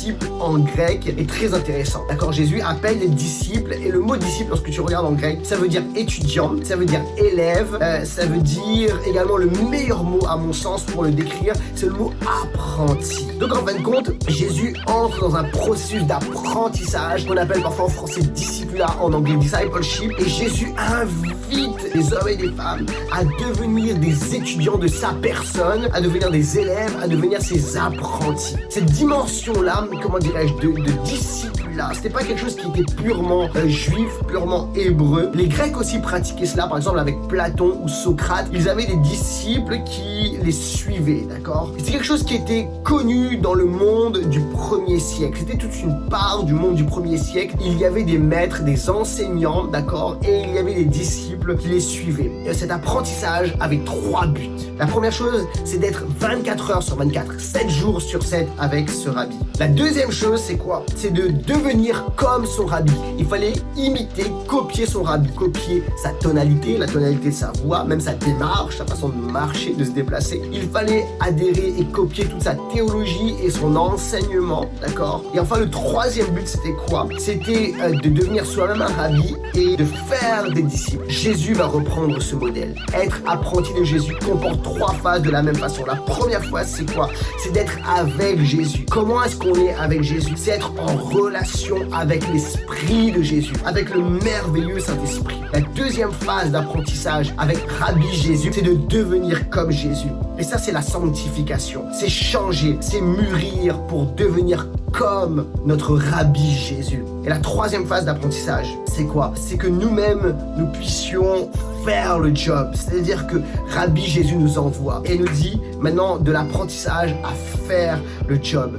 disciple en grec est très intéressant. D'accord, Jésus appelle les disciples et le mot disciple, lorsque tu regardes en grec, ça veut dire étudiant, ça veut dire élève, ça veut dire également le meilleur mot à mon sens pour le décrire, c'est le mot apprenti. Donc en fin de compte, Jésus entre dans un processus d'apprentissage qu'on appelle parfois en français discipulat, en anglais discipleship, et Jésus invite les hommes et les femmes à devenir des étudiants de sa personne, à devenir des élèves, à devenir ses apprentis. Cette dimension-là, comment dirais-je, de discipulat, c'était pas quelque chose qui était purement juif, purement hébreu. Les Grecs aussi pratiquaient cela, par exemple avec Platon ou Socrate, ils avaient des disciples qui les suivaient, d'accord? C'est quelque chose qui était connu dans le monde du 1er siècle. C'était toute une part du monde du 1er siècle. Il y avait des maîtres, des enseignants, d'accord? Et il y avait des disciples qui les suivaient. Et cet apprentissage avait 3 buts. La première chose, c'est d'être 24 heures sur 24, 7 jours sur 7 avec ce rabbi. La deuxième chose, c'est quoi? C'est de devenir comme son rabbi. Il fallait imiter, copier son rabbi, copier sa tonalité, la tonalité de sa voix, même sa démarche, sa façon de marcher, de se déplacer. Il fallait adhérer et copier toute sa théologie et son enseignement, d'accord? Et enfin, le troisième but, c'était quoi? C'était de devenir soi-même un rabbi et de faire des disciples. Jésus va reprendre ce modèle. Être apprenti de Jésus comporte 3 phases de la même façon. La première phase, c'est quoi? C'est d'être avec Jésus. Comment est-ce qu'on est avec Jésus? C'est être en relation avec l'Esprit de Jésus, avec le merveilleux Saint-Esprit. La deuxième phase d'apprentissage avec Rabbi Jésus, c'est de devenir comme Jésus. Et ça, c'est la sanctification. C'est changer, c'est mûrir pour devenir comme notre Rabbi Jésus. Et la troisième phase d'apprentissage, c'est quoi? C'est que nous-mêmes, nous puissions faire le job. C'est-à-dire que Rabbi Jésus nous envoie et nous dit maintenant de l'apprentissage à faire le job.